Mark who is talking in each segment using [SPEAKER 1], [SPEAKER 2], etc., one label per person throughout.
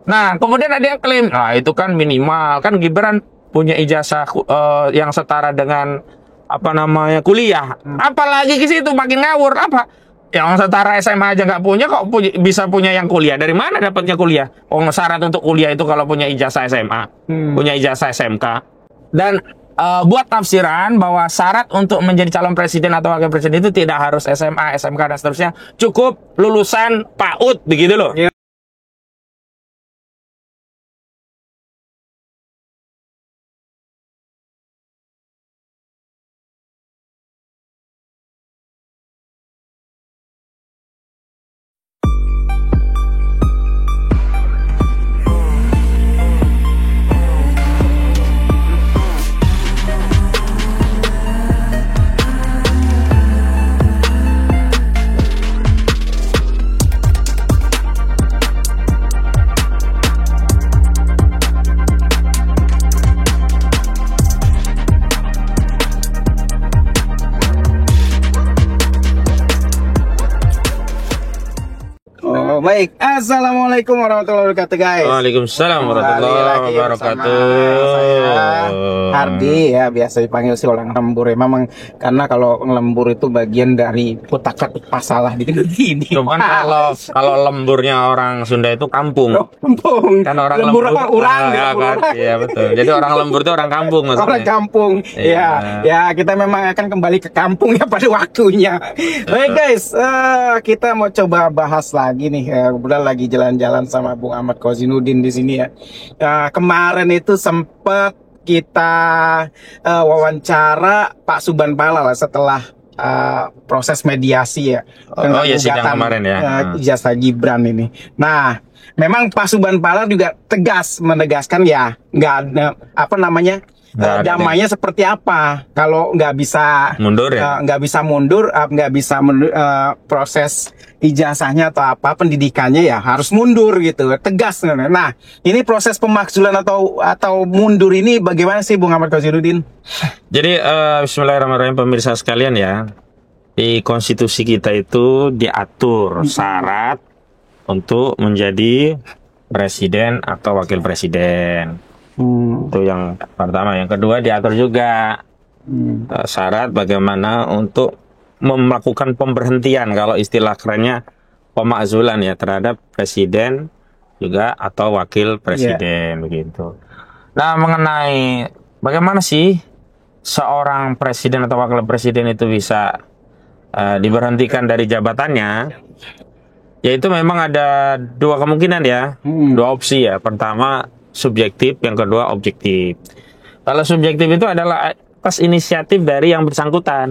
[SPEAKER 1] Nah, kemudian ada yang klaim, nah itu kan minimal, kan Gibran punya ijazah yang setara dengan apa namanya kuliah. Apalagi ke situ makin ngawur apa? Yang setara SMA aja nggak punya, kok bisa punya yang kuliah? Dari mana dapatnya kuliah? Oh, syarat untuk kuliah itu kalau punya ijazah SMA, punya ijazah SMK. Dan buat tafsiran bahwa syarat untuk menjadi calon presiden atau wakil presiden itu tidak harus SMA, SMK dan seterusnya, cukup lulusan PAUD begitu loh.
[SPEAKER 2] Baik, assalamualaikum warahmatullahi wabarakatuh guys.
[SPEAKER 1] Waalaikumsalam warahmatullahi wabarakatuh.
[SPEAKER 2] Saya Hardi ya, biasa dipanggil si orang lembur ya. Memang karena kalau lembur itu bagian dari kutak-katik masalah di negeri ini.
[SPEAKER 1] Cuman kalau lemburnya orang Sunda itu kampung.
[SPEAKER 2] Kampung.
[SPEAKER 1] Kan orang
[SPEAKER 2] lembur apa orang
[SPEAKER 1] ya, kan? Iya betul. Jadi orang lembur itu orang kampung maksudnya.
[SPEAKER 2] Orang kampung.
[SPEAKER 1] Iya.
[SPEAKER 2] Ya, kita memang akan kembali ke kampung ya pada waktunya. Baik guys, kita mau coba bahas lagi nih. Kebetulan lagi jalan-jalan sama Bung Ahmad Kozinudin di sini ya. Kemarin itu sempat kita wawancara Pak Suban Pala lah setelah proses mediasi ya.
[SPEAKER 1] Oh ya, sidang kemarin ya.
[SPEAKER 2] Ijazah Gibran ini. Nah, memang Pak Suban Pala juga menegaskan ya nggak ada apa namanya. Damainya seperti apa kalau nggak bisa
[SPEAKER 1] mundur ya,
[SPEAKER 2] nggak bisa proses ijazahnya atau apa pendidikannya ya harus mundur gitu, tegas. Nah, ini proses pemakzulan atau mundur ini bagaimana sih Bung Ahmad Kozinudin?
[SPEAKER 1] Jadi bismillahirrahmanirrahim pemirsa sekalian ya, di konstitusi kita itu diatur syarat untuk menjadi presiden atau wakil presiden. Itu yang pertama. Yang kedua diatur juga syarat bagaimana untuk melakukan pemberhentian, kalau istilah kerennya pemakzulan ya, terhadap presiden juga atau wakil presiden begitu. Nah, mengenai bagaimana sih seorang presiden atau wakil presiden itu bisa diberhentikan dari jabatannya, yaitu memang ada dua kemungkinan ya, dua opsi ya. Pertama subjektif, yang kedua objektif. Kalau subjektif itu adalah atas inisiatif dari yang bersangkutan.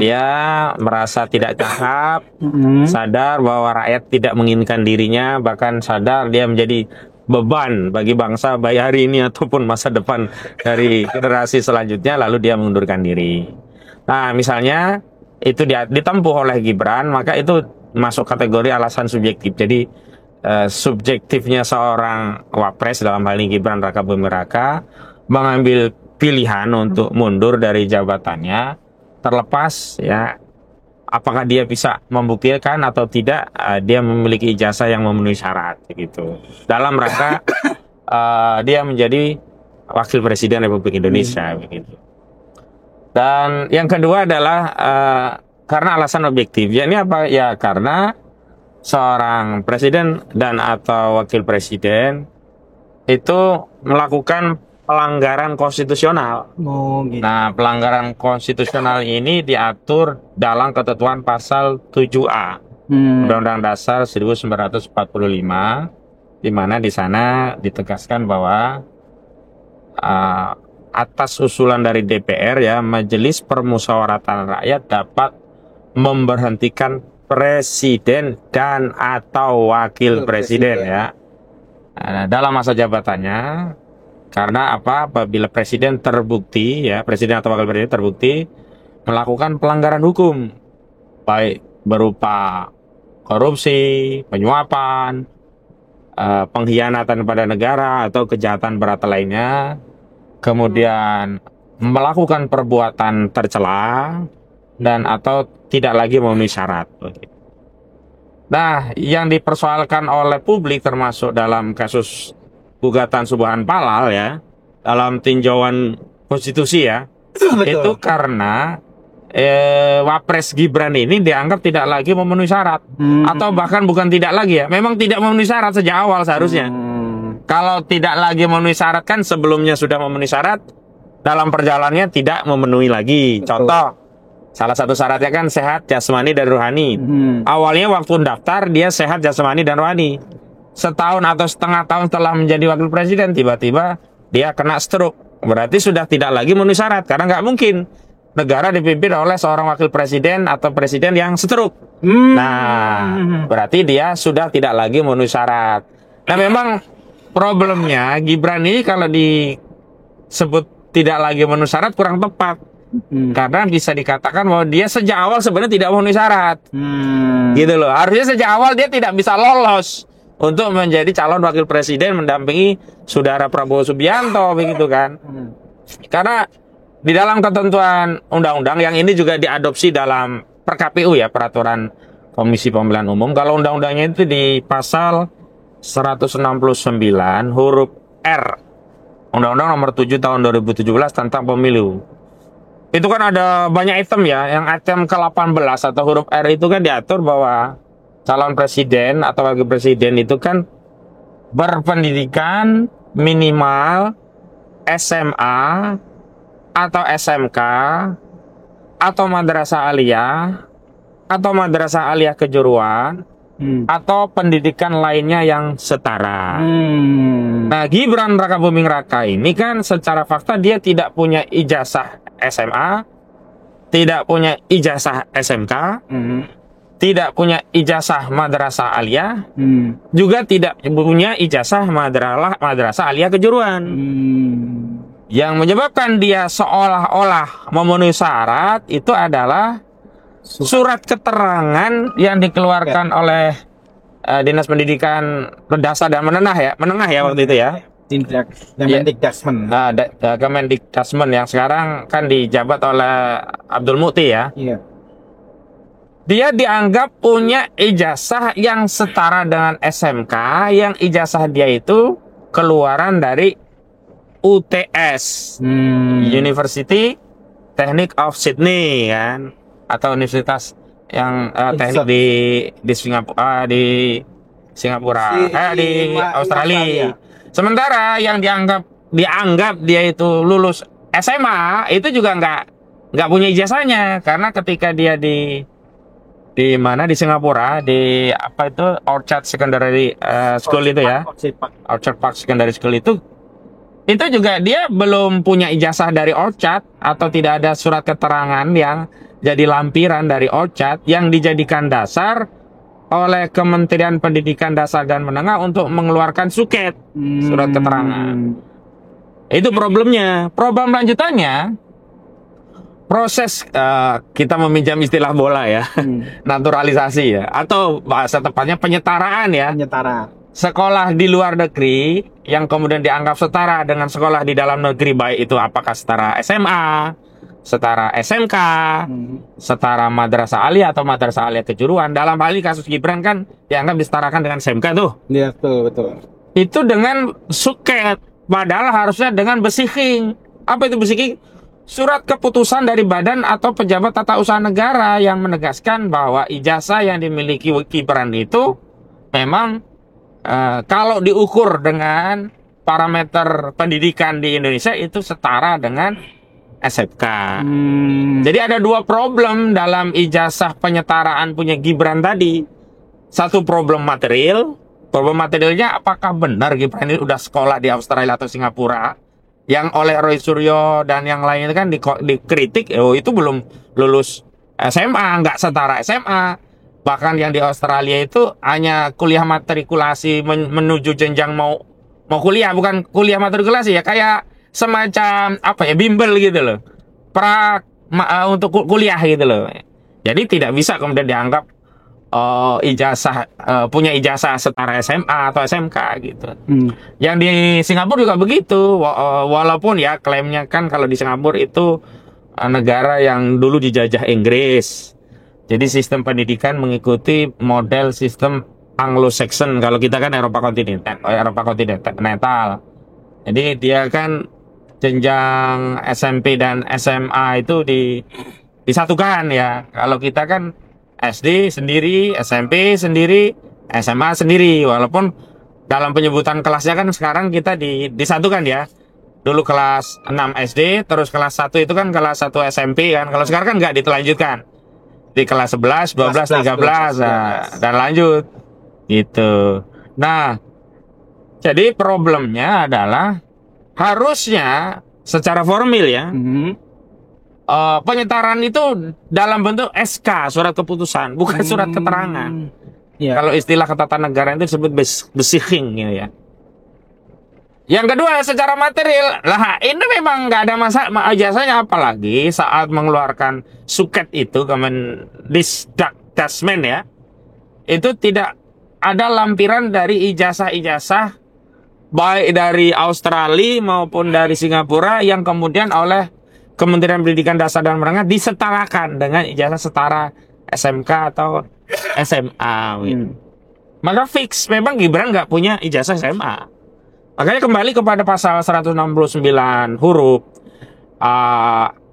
[SPEAKER 1] Dia merasa tidak cakap, sadar bahwa rakyat tidak menginginkan dirinya, bahkan sadar dia menjadi beban bagi bangsa baik hari ini ataupun masa depan dari generasi selanjutnya, lalu dia mengundurkan diri. Nah, misalnya itu ditempuh oleh Gibran, maka itu masuk kategori alasan subjektif. Jadi subjektifnya seorang wapres, dalam hal ini Gibran Raka Buming Raka, mengambil pilihan untuk mundur dari jabatannya, terlepas ya apakah dia bisa membuktikan atau tidak dia memiliki ijazah yang memenuhi syarat gitu, dalam rangka dia menjadi wakil presiden Republik Indonesia begitu. Dan yang kedua adalah karena alasan objektif. Ya, ini apa ya, karena seorang presiden dan atau wakil presiden itu melakukan pelanggaran konstitusional.
[SPEAKER 2] Gitu.
[SPEAKER 1] Nah, pelanggaran konstitusional ini diatur dalam ketentuan pasal 7A Undang-Undang Dasar 1945, di mana di sana ditegaskan bahwa atas usulan dari DPR ya, Majelis Permusyawaratan Rakyat dapat memberhentikan presiden dan atau wakil presiden ya dalam masa jabatannya, karena apa? Apabila presiden terbukti ya, presiden atau wakil presiden terbukti melakukan pelanggaran hukum, baik berupa korupsi, penyuapan, pengkhianatan pada negara atau kejahatan berat lainnya, kemudian melakukan perbuatan tercela dan atau tidak lagi memenuhi syarat. Nah, yang dipersoalkan oleh publik termasuk dalam kasus gugatan Subhan Palal ya, dalam tinjauan konstitusi ya, itu karena Wapres Gibran ini dianggap tidak lagi memenuhi syarat, atau bahkan bukan tidak lagi ya, memang tidak memenuhi syarat sejak awal seharusnya. Kalau tidak lagi memenuhi syarat kan sebelumnya sudah memenuhi syarat, dalam perjalanannya tidak memenuhi lagi. Contoh, salah satu syaratnya kan sehat jasmani dan rohani. Awalnya waktu daftar dia sehat jasmani dan rohani. Setahun atau setengah tahun setelah menjadi wakil presiden, tiba-tiba dia kena stroke. Berarti sudah tidak lagi memenuhi syarat, karena nggak mungkin negara dipimpin oleh seorang wakil presiden atau presiden yang stroke. Nah, berarti dia sudah tidak lagi memenuhi syarat. Nah, memang problemnya Gibran ini kalau disebut tidak lagi memenuhi syarat kurang tepat. Karena bisa dikatakan bahwa dia sejak awal sebenarnya tidak memenuhi syarat. Gitu loh. Harusnya sejak awal dia tidak bisa lolos untuk menjadi calon wakil presiden mendampingi saudara Prabowo Subianto, begitu kan. Karena di dalam ketentuan undang-undang yang ini juga diadopsi dalam PKPU ya, peraturan Komisi Pemilihan Umum. Kalau undang-undangnya itu di pasal 169 huruf R, Undang-Undang nomor 7 tahun 2017 tentang pemilu. Itu kan ada banyak item ya, yang item ke-18 atau huruf R itu kan diatur bahwa calon presiden atau wakil presiden itu kan berpendidikan minimal SMA atau SMK atau madrasah aliyah atau madrasah aliyah kejuruan atau pendidikan lainnya yang setara. Nah, Gibran Rakabuming Raka ini kan secara fakta dia tidak punya ijazah SMA, tidak punya ijazah SMK, tidak punya ijazah madrasah aliyah, juga tidak punya ijazah madrasah aliyah kejuruan. Yang menyebabkan dia seolah-olah memenuhi syarat itu adalah surat keterangan yang dikeluarkan oleh Dinas Pendidikan Dasar dan Menengah ya waktu itu ya.
[SPEAKER 2] Kemendikdasmen.
[SPEAKER 1] Kemendikdasmen yang sekarang kan dijabat oleh Abdul Mukti ya. Dia dianggap punya ijazah yang setara dengan SMK, yang ijazah dia itu keluaran dari UTS, University Technique of Sydney kan, atau universitas yang teknik di Singapura, di Australia. Sementara yang dianggap dia itu lulus SMA itu juga nggak punya ijazahnya, karena ketika dia di mana di Singapura, di apa itu Orchard Secondary School itu ya, Orchard Park Secondary School itu juga dia belum punya ijazah dari Orchard, atau tidak ada surat keterangan yang jadi lampiran dari Orchard yang dijadikan dasar oleh Kementerian Pendidikan Dasar dan Menengah untuk mengeluarkan suket, surat keterangan. Itu problemnya. Problem lanjutannya, proses kita meminjam istilah bola ya, naturalisasi ya, atau bahasa tepatnya penyetaraan ya. Sekolah di luar negeri yang kemudian dianggap setara dengan sekolah di dalam negeri, baik itu apakah setara SMA, setara SMK, setara madrasah aliyah atau madrasah aliyah kejuruan. Dalam hal ini kasus Gibran kan dianggap disetarakan dengan SMK tuh.
[SPEAKER 2] Iya, betul.
[SPEAKER 1] Itu dengan suket, padahal harusnya dengan besiking. Apa itu besiking? Surat keputusan dari badan atau pejabat tata usaha negara yang menegaskan bahwa ijazah yang dimiliki Gibran itu memang kalau diukur dengan parameter pendidikan di Indonesia itu setara dengan SMK. Jadi ada dua problem dalam ijazah penyetaraan punya Gibran tadi. Satu problem material. Problem materialnya apakah benar Gibran ini udah sekolah di Australia atau Singapura? Yang oleh Roy Suryo dan yang lainnya kan dikritik, itu belum lulus SMA, nggak setara SMA. Bahkan yang di Australia itu hanya kuliah matrikulasi menuju jenjang mau kuliah, bukan kuliah matrikulasi ya, kayak semacam apa ya, bimbel gitu loh, untuk kuliah gitu loh. Jadi tidak bisa kemudian dianggap punya ijazah setara SMA atau SMK gitu. Yang di Singapura juga begitu, walaupun ya klaimnya kan kalau di Singapura itu negara yang dulu dijajah Inggris. Jadi sistem pendidikan mengikuti model sistem Anglo-Saxon. Kalau kita kan Eropa kontinental. Jadi dia kan jenjang SMP dan SMA itu disatukan ya. Kalau kita kan SD sendiri, SMP sendiri, SMA sendiri. Walaupun dalam penyebutan kelasnya kan sekarang kita disatukan ya. Dulu kelas 6 SD, terus kelas 1 itu kan kelas 1 SMP kan. Kalau sekarang kan nggak ditelanjutkan. Di kelas 11, 12, 13, nah, dan lanjut. Gitu. Nah, jadi problemnya adalah harusnya secara formil ya, penyetaraan itu dalam bentuk SK, surat keputusan, bukan surat keterangan.
[SPEAKER 2] Yeah.
[SPEAKER 1] Kalau istilah ketatanegaraan itu disebut besighing gitu ya. Yang kedua, secara material, lah ini memang nggak ada masalah ijazahnya, apalagi saat mengeluarkan suket itu, Kemendikbudristek ya, itu tidak ada lampiran dari ijazah-ijazah baik dari Australia maupun dari Singapura yang kemudian oleh Kementerian Pendidikan Dasar dan Menengah disetarakan dengan ijazah setara SMK atau SMA. Maka fix memang Gibran nggak punya ijazah SMA. Makanya kembali kepada pasal 169 huruf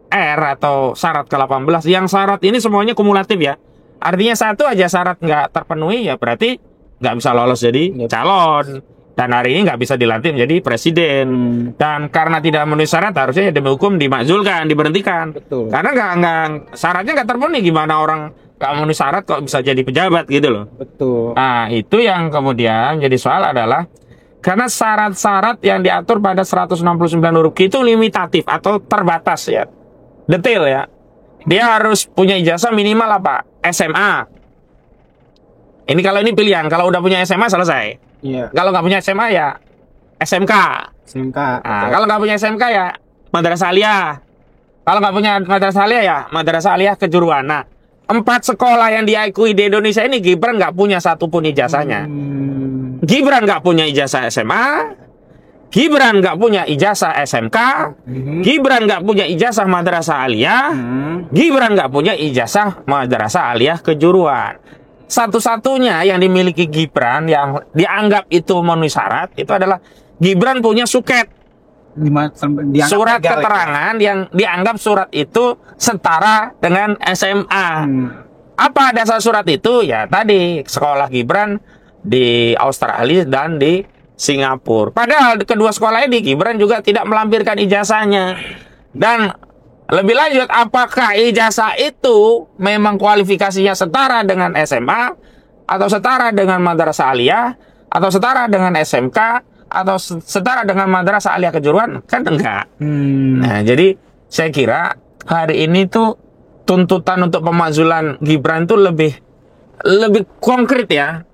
[SPEAKER 1] R atau syarat ke-18. Yang syarat ini semuanya kumulatif ya. Artinya satu aja syarat nggak terpenuhi ya berarti nggak bisa lolos jadi calon. Dan hari ini nggak bisa dilantik menjadi presiden. Dan karena tidak memenuhi syarat harusnya demi hukum dimakzulkan, diberhentikan.
[SPEAKER 2] Betul.
[SPEAKER 1] Karena nggak syaratnya nggak terpenuhi, gimana orang nggak memenuhi syarat kok bisa jadi pejabat gitu loh.
[SPEAKER 2] Betul.
[SPEAKER 1] Nah itu yang kemudian jadi soal adalah karena syarat-syarat yang diatur pada 169 huruf Q itu limitatif atau terbatas ya. Detail ya. Dia harus punya ijazah minimal apa? SMA. Ini kalau ini pilihan. Kalau udah punya SMA selesai.
[SPEAKER 2] Iya.
[SPEAKER 1] Kalau nggak punya SMA ya SMK.
[SPEAKER 2] SMK.
[SPEAKER 1] Nah, kalau nggak punya SMK ya Madrasah Aliyah. Kalau nggak punya Madrasah Aliyah ya Madrasah Aliyah Kejuruan. Nah, 4 sekolah yang diakui di Indonesia ini Gibran nggak punya satupun ijazahnya. Gibran nggak punya ijazah SMA, Gibran nggak punya ijazah SMK, Gibran nggak punya ijazah Madrasah Aliyah, Gibran nggak punya ijazah Madrasah Aliyah Kejuruan. Satu-satunya yang dimiliki Gibran yang dianggap itu memenuhi syarat itu adalah Gibran punya suket, surat keterangan yang dianggap surat itu setara dengan SMA. Apa dasar surat itu? Ya tadi sekolah Gibran di Australia dan di Singapura. Padahal kedua sekolah ini Gibran juga tidak melampirkan ijazahnya. Dan lebih lanjut, apakah ijazah itu memang kualifikasinya setara dengan SMA atau setara dengan Madrasah Aliyah atau setara dengan SMK atau setara dengan Madrasah Aliyah Kejuruan? Kan enggak. Nah, jadi saya kira hari ini tuh tuntutan untuk pemakzulan Gibran tuh lebih konkret ya.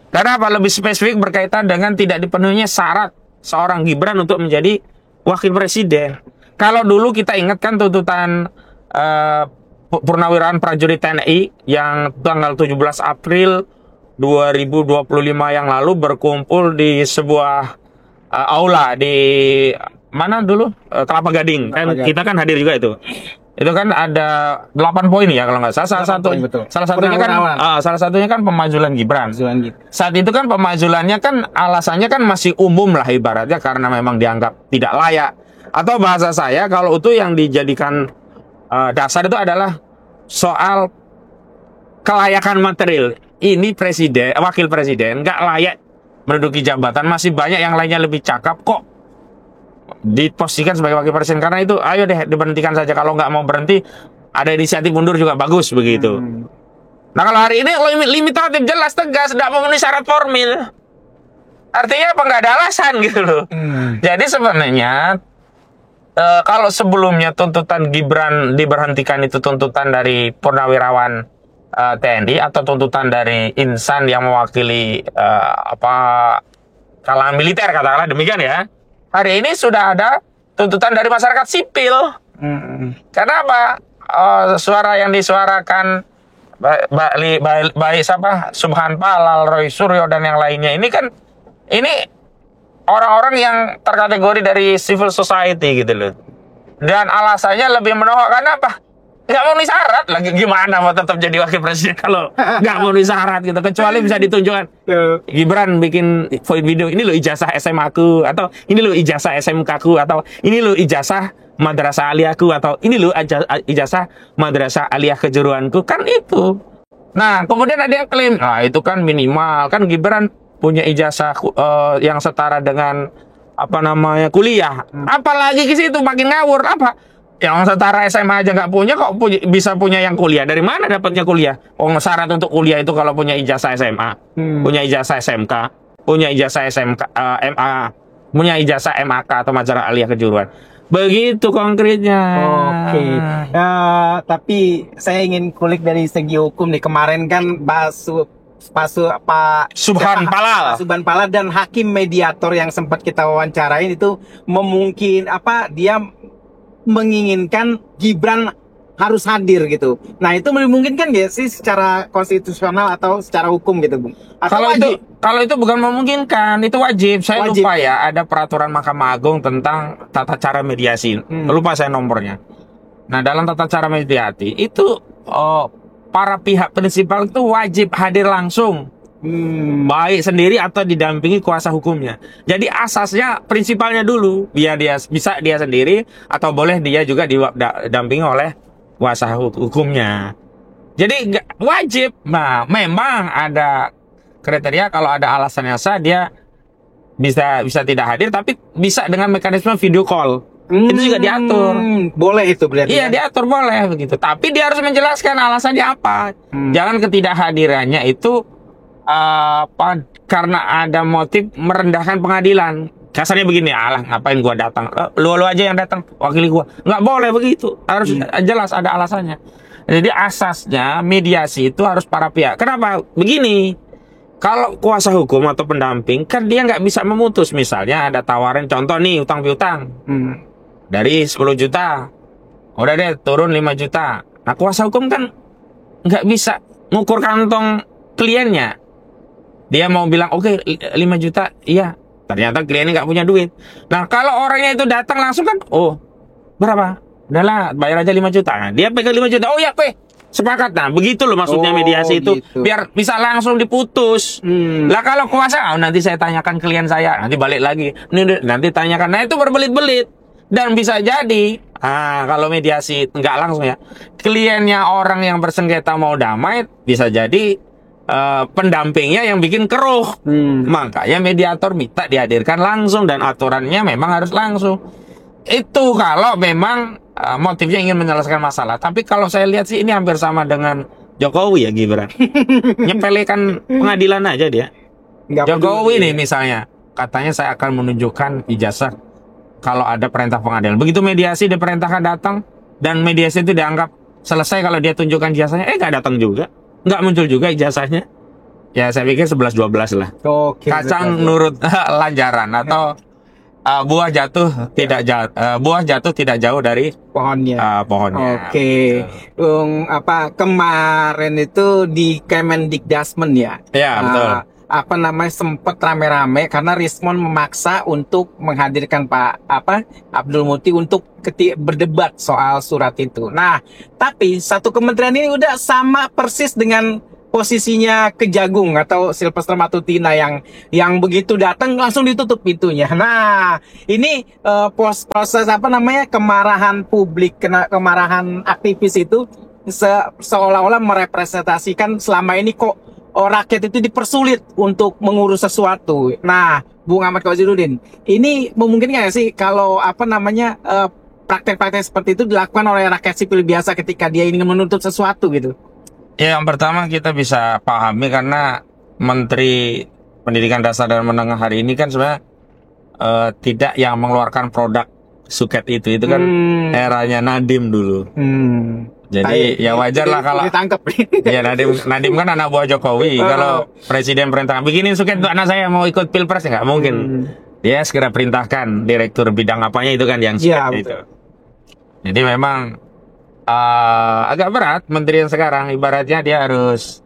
[SPEAKER 1] Karena apa? Lebih spesifik berkaitan dengan tidak dipenuhinya syarat seorang Gibran untuk menjadi wakil presiden. Kalau dulu kita ingatkan tuntutan purnawirawan prajurit TNI yang tanggal 17 April 2025 yang lalu berkumpul di sebuah aula di mana dulu? Kelapa Gading. Kita kan hadir juga itu. Itu kan ada 8 poin ya kalau nggak salah. Salah satunya kan pemakzulan Gibran. Saat itu kan pemakzulannya kan alasannya kan masih umum lah ibaratnya karena memang dianggap tidak layak. Atau bahasa saya kalau itu yang dijadikan dasar itu adalah soal kelayakan material. Ini presiden, wakil presiden nggak layak menduduki jabatan, masih banyak yang lainnya lebih cakep kok diposisikan sebagai wakil presiden. Karena itu ayo deh diberhentikan saja, kalau nggak mau berhenti ada inisiatif mundur juga bagus begitu. Nah kalau hari ini limitatif jelas tegas tidak memenuhi syarat formil, artinya apa? Nggak ada alasan gitu loh. Jadi sebenarnya kalau sebelumnya tuntutan Gibran diberhentikan itu tuntutan dari purnawirawan TNI atau tuntutan dari insan yang mewakili kalangan militer katakanlah demikian ya. Hari ini sudah ada tuntutan dari masyarakat sipil. Karena apa? Suara yang disuarakan baik siapa? Subhan Palal, Roy Suryo dan yang lainnya ini kan orang-orang yang terkategori dari civil society gitu loh. Dan alasannya lebih menohok karena apa? nggak memenuhi syarat lagi, gimana mau tetap jadi wakil presiden kalau nggak memenuhi syarat gitu, kecuali bisa ditunjukkan Gibran bikin video, ini lo ijazah SMA aku, atau ini lo ijazah SMK aku, atau ini lo ijazah madrasah aliyahku, atau ini lo ijazah madrasah aliyah kejuruanku, kan itu. Nah kemudian ada yang klaim, nah itu kan minimal, kan Gibran punya ijazah yang setara dengan apa namanya kuliah, apalagi ke situ makin ngawur. Apa yang setara SMA aja nggak punya, kok bisa punya yang kuliah? Dari mana dapatnya kuliah? Oh, syarat untuk kuliah itu kalau punya ijazah SMA, punya ijazah SMK, punya ijazah SMK, MA, punya ijazah MAK atau madrasah aliyah kejuruan. Begitu konkretnya.
[SPEAKER 2] Oke. Tapi saya ingin kulik dari segi hukum nih. Kemarin kan Pak
[SPEAKER 1] Subhan Palal.
[SPEAKER 2] Subhan Palal dan hakim mediator yang sempat kita wawancarain itu dia menginginkan Gibran harus hadir gitu. Nah itu memungkinkan nggak sih secara konstitusional atau secara hukum gitu, Bung?
[SPEAKER 1] Kalau itu bukan memungkinkan, itu wajib. Saya
[SPEAKER 2] Wajib.
[SPEAKER 1] lupa ya, ada peraturan Mahkamah Agung tentang tata cara mediasi. Lupa saya nomornya. Nah dalam tata cara mediasi itu para pihak prinsipal itu wajib hadir langsung. Baik sendiri atau didampingi kuasa hukumnya. Jadi asasnya prinsipalnya dulu, biar dia bisa dia sendiri atau boleh dia juga didampingi oleh kuasa hukumnya. Jadi wajib. Nah, memang ada kriteria, kalau ada alasannya sah dia bisa tidak hadir, tapi bisa dengan mekanisme video call. Itu juga diatur.
[SPEAKER 2] Boleh itu berarti.
[SPEAKER 1] Iya, diatur boleh begitu. Tapi dia harus menjelaskan alasannya apa. Jangan ketidakhadirannya itu karena ada motif merendahkan pengadilan. Kasarnya begini, alah ngapain gua datang, lu aja yang datang, wakili gua. Nggak boleh begitu, harus jelas ada alasannya. Jadi asasnya mediasi itu harus para pihak. Kenapa? Begini, kalau kuasa hukum atau pendamping kan dia nggak bisa memutus. Misalnya ada tawaran, contoh nih utang piutang dari 10 juta, udah deh turun 5 juta. Nah kuasa hukum kan nggak bisa ngukur kantong kliennya. Dia mau bilang oke, 5 juta, iya. Ternyata kliennya nggak punya duit. Nah kalau orangnya itu datang langsung kan, oh berapa? Udahlah bayar aja 5 juta. Nah, dia pegang 5 juta, oh ya sepakat. Nah begitu loh maksudnya mediasi itu,
[SPEAKER 2] gitu.
[SPEAKER 1] biar bisa langsung diputus. Lah kalau kuasa, nanti saya tanyakan klien saya, nanti balik lagi, nanti tanyakan. Nah itu berbelit-belit. Dan bisa jadi, kalau mediasi nggak langsung ya, kliennya orang yang bersengketa mau damai, bisa jadi pendampingnya yang bikin keruh. Makanya mediator minta dihadirkan langsung dan aturannya memang harus langsung. Itu kalau memang motifnya ingin menyelesaikan masalah. Tapi kalau saya lihat sih ini hampir sama dengan Jokowi ya, Gibran. Nyepelekan pengadilan aja dia. Jokowi nih misalnya, katanya saya akan menunjukkan ijazah kalau ada perintah pengadilan. Begitu mediasi diperintahkan datang, dan mediasi itu dianggap selesai kalau dia tunjukkan ijazahnya, nggak datang juga. Nggak muncul juga ijazahnya. Ya saya pikir 11-12 lah.
[SPEAKER 2] Oke,
[SPEAKER 1] Kacang nurut lanjaran, atau buah jatuh tidak jauh dari
[SPEAKER 2] pohonnya.
[SPEAKER 1] Pohonnya.
[SPEAKER 2] Oke. Kemarin itu di Kemendikdasmen ya.
[SPEAKER 1] Ya betul.
[SPEAKER 2] Sempat rame-rame karena Rismon memaksa untuk menghadirkan Pak Abdul Muti untuk berdebat soal surat itu. Nah, tapi satu kementerian ini udah sama persis dengan posisinya Kejagung atau Silvester Matutina yang begitu datang langsung ditutup pintunya. Nah, ini proses kemarahan publik, kemarahan aktivis itu seolah-olah merepresentasikan selama ini kok rakyat itu dipersulit untuk mengurus sesuatu. Nah, Bung Ahmad Kozinuddin, ini memungkinkan nggak sih kalau praktek-praktek seperti itu dilakukan oleh rakyat sipil biasa ketika dia ingin menuntut sesuatu gitu?
[SPEAKER 1] Ya, yang pertama kita bisa pahami karena Menteri Pendidikan Dasar dan Menengah hari ini kan sebenarnya tidak yang mengeluarkan produk suket itu kan eranya Nadiem dulu. Jadi ya wajar lah kalau
[SPEAKER 2] ditangkap.
[SPEAKER 1] Ya Nadiem kan anak buah Jokowi. Kalau presiden perintah bikinin suket untuk anak saya mau ikut pilpres, ya nggak mungkin. Dia segera perintahkan direktur bidang apanya itu kan yang suket itu. Jadi memang agak berat menteri yang sekarang, ibaratnya dia harus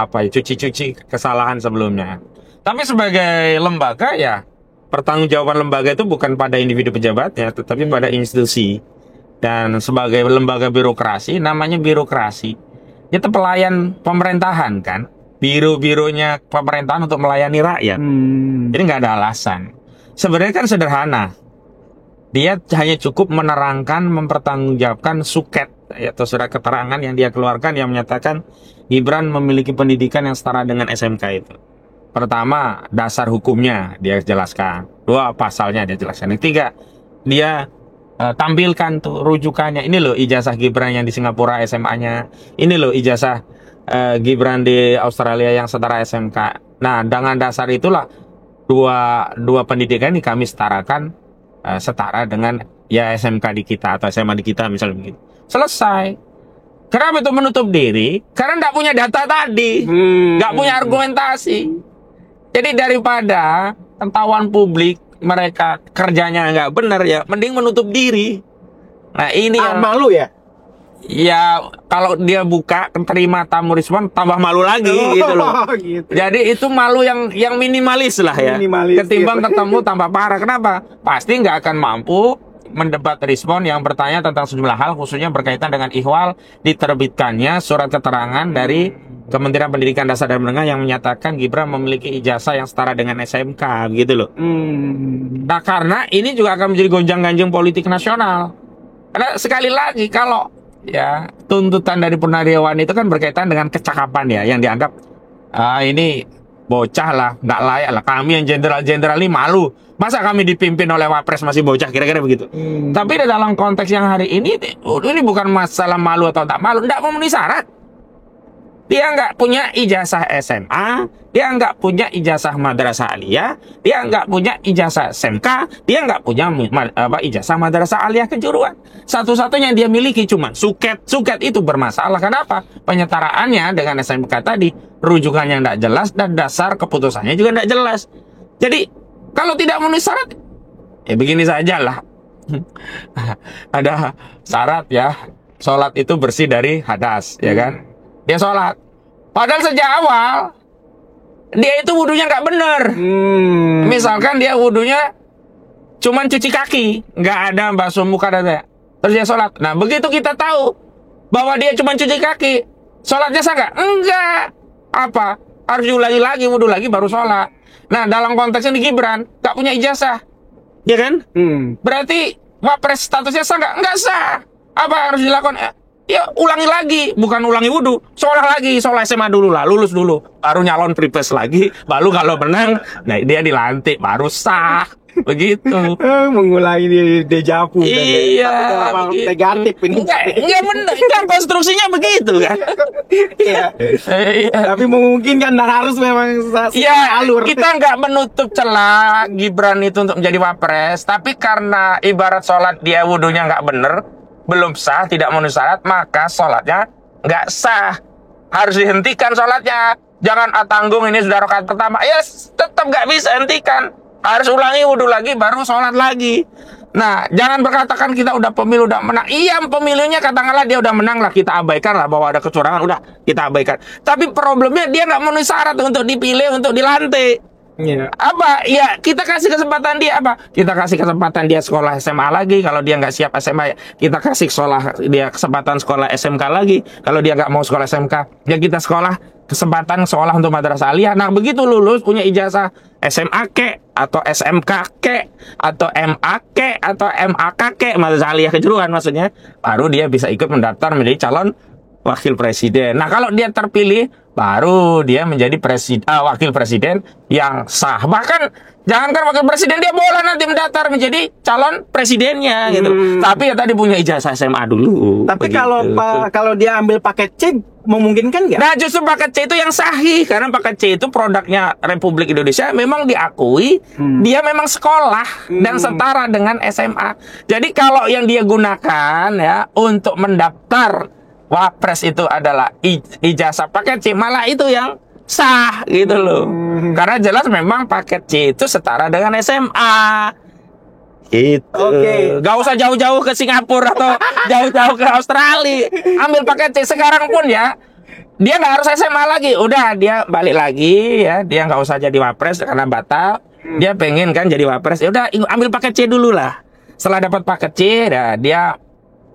[SPEAKER 1] cuci-cuci kesalahan sebelumnya. Tapi sebagai lembaga ya pertanggungjawaban lembaga itu bukan pada individu pejabatnya, tetapi pada institusi. dan sebagai lembaga birokrasi, namanya birokrasi, itu pelayan pemerintahan kan, biro-bironya pemerintahan untuk melayani rakyat. Jadi nggak ada alasan. Sebenarnya kan sederhana, dia hanya cukup menerangkan, mempertanggungjawabkan suket atau surat keterangan yang dia keluarkan yang menyatakan Gibran memiliki pendidikan yang setara dengan SMK itu. Pertama, dasar hukumnya dia jelaskan. 2, pasalnya dia jelaskan. 3, dia tampilkan tuh rujukannya. Ini loh ijazah Gibran yang di Singapura SMA-nya. Ini loh ijazah Gibran di Australia yang setara SMK. Nah, dengan dasar itulah dua pendidikan ini kami setarakan, setara dengan ya SMK di kita atau SMA di kita misalnya begitu. Selesai. Kenapa itu menutup diri? Karena nggak punya data tadi, nggak punya argumentasi. Jadi daripada ketahuan publik mereka kerjanya nggak benar, ya mending menutup diri. Nah ini yang
[SPEAKER 2] malu ya.
[SPEAKER 1] Ya kalau dia buka terima tamu respon tambah malu lagi gitu loh.
[SPEAKER 2] Gitu.
[SPEAKER 1] Jadi itu malu yang minimalis lah ya.
[SPEAKER 2] Minimalis,
[SPEAKER 1] Ketimbang
[SPEAKER 2] gitu.
[SPEAKER 1] ketemu tambah parah. Kenapa? Pasti nggak akan mampu mendebat respon yang bertanya tentang sejumlah hal, khususnya berkaitan dengan ihwal diterbitkannya surat keterangan dari Kementerian Pendidikan Dasar dan Menengah yang menyatakan Gibran memiliki ijazah yang setara dengan SMK gitu loh. Nah karena ini juga akan menjadi gonjang-ganjing politik nasional. Karena sekali lagi kalau ya tuntutan dari Purnawirawan itu kan berkaitan dengan kecakapan ya, yang dianggap ini bocah lah, nggak layak lah, kami yang jenderal-jenderal ini malu, masa kami dipimpin oleh wapres masih bocah, kira-kira begitu. Tapi dalam konteks yang hari ini bukan masalah malu atau tak malu, nggak memenuhi syarat. Dia nggak punya ijazah SMA, dia nggak punya ijazah madrasah aliyah, dia nggak punya ijazah SMK, dia nggak punya ijazah madrasah aliyah kejuruan. Satu-satunya yang dia miliki cuma suket. Suket itu bermasalah. Kenapa? Penyetaraannya dengan SMK tadi, rujukannya nggak jelas dan dasar keputusannya juga nggak jelas. Jadi kalau tidak memenuhi syarat, ya begini saja lah. Ada syarat ya, sholat itu bersih dari hadas, ya kan? Dia sholat. Padahal sejak awal dia itu wudunya nggak bener. Misalkan dia wudunya cuman cuci kaki, nggak ada basuh muka dan terus dia sholat. Nah begitu kita tahu bahwa dia cuman cuci kaki, sholatnya sah nggak? Enggak. Apa? Harus diulangi lagi, wudu lagi baru sholat. Nah dalam konteks ini Gibran nggak punya ijazah, ya kan? Berarti wapres statusnya sah nggak? Nggak sah. Apa harus dilakukan? Ya ulangi lagi, bukan ulangi wudhu, sholat lagi, sholat SMA dulu lah, lulus dulu, baru nyalon pripes lagi, baru kalau menang, nah dia dilantik, baru sah, begitu.
[SPEAKER 2] Mengulangi dejavu.
[SPEAKER 1] Iya,
[SPEAKER 2] negatif ini.
[SPEAKER 1] Enggak benar, kan konstruksinya begitu kan.
[SPEAKER 2] Iya. Tapi memungkinkan dan harus memang
[SPEAKER 1] ya,
[SPEAKER 2] alur.
[SPEAKER 1] kita nggak menutup celah Gibran itu untuk menjadi wapres, tapi karena ibarat sholat dia wudhunya nggak bener, belum sah, tidak memenuhi syarat, maka sholatnya nggak sah, harus dihentikan sholatnya. Jangan tanggung ini sudah rakaat pertama, ya tetap nggak bisa hentikan, harus ulangi wudhu lagi baru sholat lagi. Nah jangan berkatakan kita udah pemilu udah menang. Iya pemilunya katakanlah dia udah menang lah, kita abaikan lah bahwa ada kecurangan, udah kita abaikan. Tapi problemnya dia nggak memenuhi syarat untuk dipilih, untuk dilantik. Apa ya, kita kasih kesempatan dia apa? Kita kasih kesempatan dia sekolah SMA lagi. Kalau dia nggak siap SMA, kita kasih kesempatan sekolah SMK lagi. Kalau dia nggak mau sekolah SMK, ya kita kesempatan sekolah untuk madrasah aliyah. Nah begitu lulus punya ijazah SMA ke atau SMK ke atau MA ke atau MAK ke, madrasah aliyah kejuruan maksudnya, baru dia bisa ikut mendaftar menjadi calon wakil presiden. Nah kalau dia terpilih, baru dia menjadi wakil presiden yang sah. Bahkan jangankan wakil presiden, dia boleh nanti mendaftar menjadi calon presidennya gitu. Tapi ya tadi punya ijazah SMA dulu.
[SPEAKER 2] Tapi
[SPEAKER 1] begitu.
[SPEAKER 2] kalau dia ambil paket C, memungkinkan nggak?
[SPEAKER 1] Nah justru paket C itu yang sahih, karena paket C itu produknya Republik Indonesia, memang diakui dia memang sekolah dan setara dengan SMA. Jadi kalau yang dia gunakan ya untuk mendaftar wapres itu adalah ijazah paket C, malah itu yang sah gitu loh. Karena jelas memang paket C itu setara dengan SMA. Gitu. Gak usah jauh-jauh ke Singapura atau jauh-jauh ke Australia. Ambil paket C sekarang pun ya, dia nggak harus SMA lagi. Udah dia balik lagi ya, dia nggak usah jadi wapres karena batal. Dia pengen kan jadi wapres, ya udah ambil paket C dulu lah. Setelah dapat paket C, dia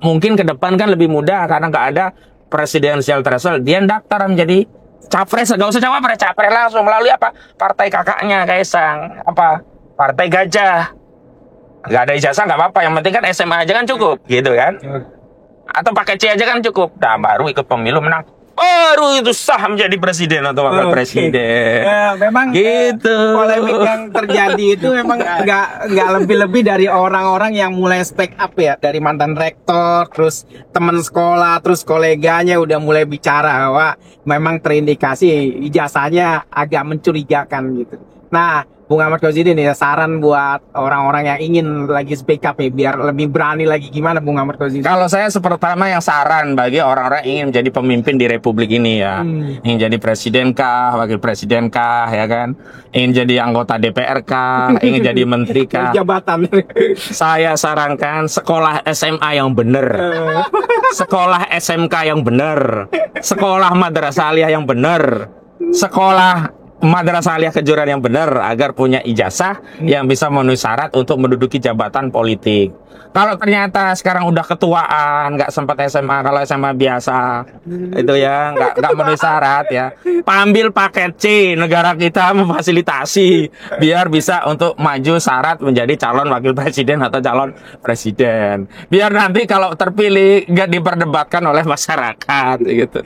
[SPEAKER 1] mungkin ke depan kan lebih mudah karena nggak ada presidensial threshold. Dia daftar menjadi capres, nggak usah cawapres, capres langsung melalui apa? Partai kakaknya Kaisang, apa? Partai Gajah. Nggak ada ijazah nggak apa-apa, yang penting kan SMA aja kan cukup, gitu kan? Atau pakai C aja kan cukup. Nah, baru ikut pemilu menang. Baru itu sah menjadi presiden atau wakil presiden.
[SPEAKER 2] Memang
[SPEAKER 1] gitu.
[SPEAKER 2] Polemik yang terjadi itu memang nggak lebih-lebih dari orang-orang yang mulai speak up ya, dari mantan rektor, terus teman sekolah, terus koleganya udah mulai bicara bahwa memang terindikasi ijazahnya agak mencurigakan gitu. Nah, Bung Ahmad Kozidin ya, saran buat orang-orang yang ingin lagi speak up ya, biar lebih berani lagi, gimana Bung Ahmad Kozidin?
[SPEAKER 1] Kalau saya pertama yang saran bagi orang-orang ingin menjadi pemimpin di republik ini ya, ingin jadi presiden kah, wakil presiden kah, ya kan, ingin jadi anggota DPR kah, ingin jadi menteri kah,
[SPEAKER 2] Jabatan.
[SPEAKER 1] saya sarankan sekolah SMA yang benar, sekolah SMK yang benar, sekolah madrasah aliyah yang benar, sekolah madrasah aliyah kejuruan yang benar agar punya ijazah yang bisa memenuhi syarat untuk menduduki jabatan politik. Kalau ternyata sekarang udah ketuaan, nggak sempat SMA, kalau SMA biasa itu ya nggak memenuhi syarat ya, ambil paket C, negara kita memfasilitasi biar bisa untuk maju syarat menjadi calon wakil presiden atau calon presiden. Biar nanti kalau terpilih nggak diperdebatkan oleh masyarakat gitu.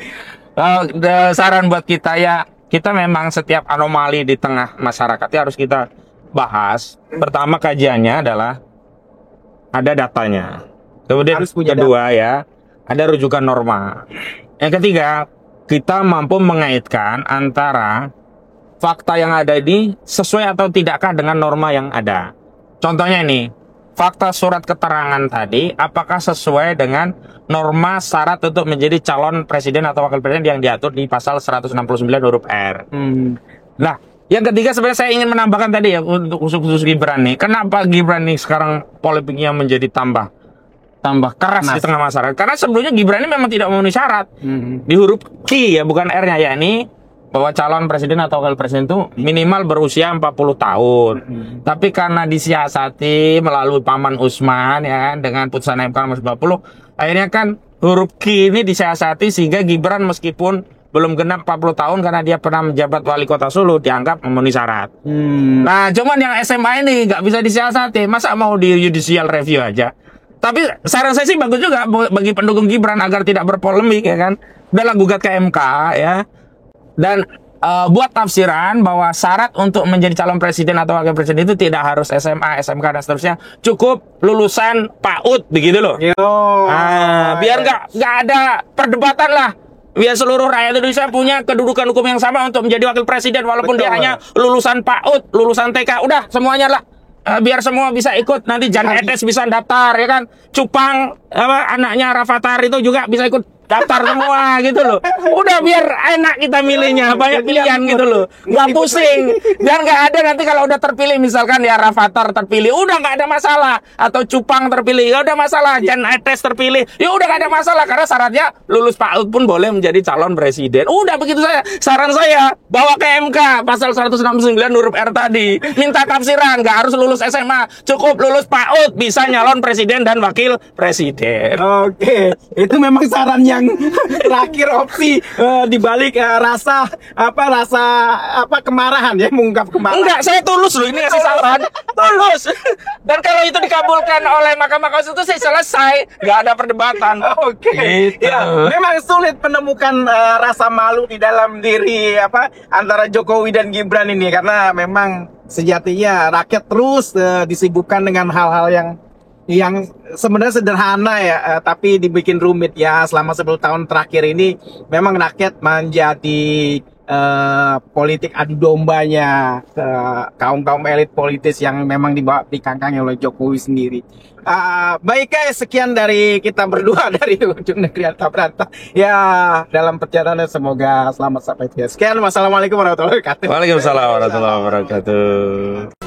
[SPEAKER 1] Saran buat kita ya, kita memang setiap anomali di tengah masyarakat harus kita bahas. Pertama kajiannya adalah ada datanya. Kemudian kedua ya, ada rujukan norma. Yang ketiga, kita mampu mengaitkan antara fakta yang ada ini sesuai atau tidakkah dengan norma yang ada. Contohnya ini, fakta surat keterangan tadi apakah sesuai dengan norma syarat untuk menjadi calon presiden atau wakil presiden yang diatur di pasal 169 huruf R. Nah, yang ketiga sebenarnya saya ingin menambahkan tadi ya untuk khusus Gibran nih. Kenapa Gibran nih sekarang polemiknya menjadi tambah keras di tengah masyarakat? Karena sebelumnya Gibran ini memang tidak memenuhi syarat. Di huruf Q ya, bukan R-nya, yakni bahwa calon presiden atau wakil presiden itu minimal berusia 40 tahun. Tapi karena disiasati melalui Paman Usman ya dengan putusan MK nomor 90, akhirnya kan huruf Q ini disiasati sehingga Gibran meskipun belum genap 40 tahun karena dia pernah menjabat wali kota Solo dianggap memenuhi syarat. Nah, cuman yang SMA ini nggak bisa disiasati. Masa mau di judicial review aja? Tapi saran saya sih bagus juga bagi pendukung Gibran agar tidak berpolemik ya kan. Udahlah gugat ke MK ya. Dan buat tafsiran bahwa syarat untuk menjadi calon presiden atau wakil presiden itu tidak harus SMA, SMK dan seterusnya, cukup lulusan PAUD begitu loh. Biar nggak ada perdebatan lah. Biar seluruh rakyat Indonesia punya kedudukan hukum yang sama untuk menjadi wakil presiden walaupun dia hanya lulusan PAUD, lulusan TK, udah semuanya lah. Biar semua bisa ikut, nanti Jan Etes bisa daftar ya kan, Cupang anaknya Rafathar itu juga bisa ikut daftar semua gitu loh. Udah biar enak kita milihnya, banyak pilihan gitu loh, nggak pusing. Biar nggak ada nanti kalau udah terpilih misalkan ya Rafathar terpilih, udah nggak ada masalah. Atau Cupang terpilih, ya udah masalah. Jan Etes terpilih, ya udah nggak ada masalah karena syaratnya lulus PAUD pun boleh menjadi calon presiden. Udah begitu saja. Saran saya bawa ke MK pasal 169 huruf R tadi, minta tafsiran, nggak harus lulus SMA, cukup lulus PAUD bisa nyalon presiden dan wakil presiden.
[SPEAKER 2] Oke, itu memang saran yang terakhir opsi dibalik rasa kemarahan ya, mengungkap kemarahan.
[SPEAKER 1] Enggak, saya tulus loh ini ngasih saran. Tulus. Dan kalau itu dikabulkan oleh Mahkamah Konstitusi selesai, nggak ada perdebatan.
[SPEAKER 2] Oke.
[SPEAKER 1] Gitu.
[SPEAKER 2] Ya, memang sulit menemukan rasa malu di dalam diri antara Jokowi dan Gibran ini karena memang sejatinya rakyat terus disibukkan dengan hal-hal yang sebenarnya sederhana ya, tapi dibikin rumit ya. Selama 10 tahun terakhir ini memang rakyat menjadi politik adu dombanya kaum elit politis yang memang dikangkangi oleh Jokowi sendiri. Baik guys, sekian dari kita berdua dari Ujung Negeri Anta Beranta. Ya, dalam perjalanan semoga selamat sampai tujuan. Sekian, wassalamualaikum warahmatullahi wabarakatuh.
[SPEAKER 1] Waalaikumsalam warahmatullahi wabarakatuh.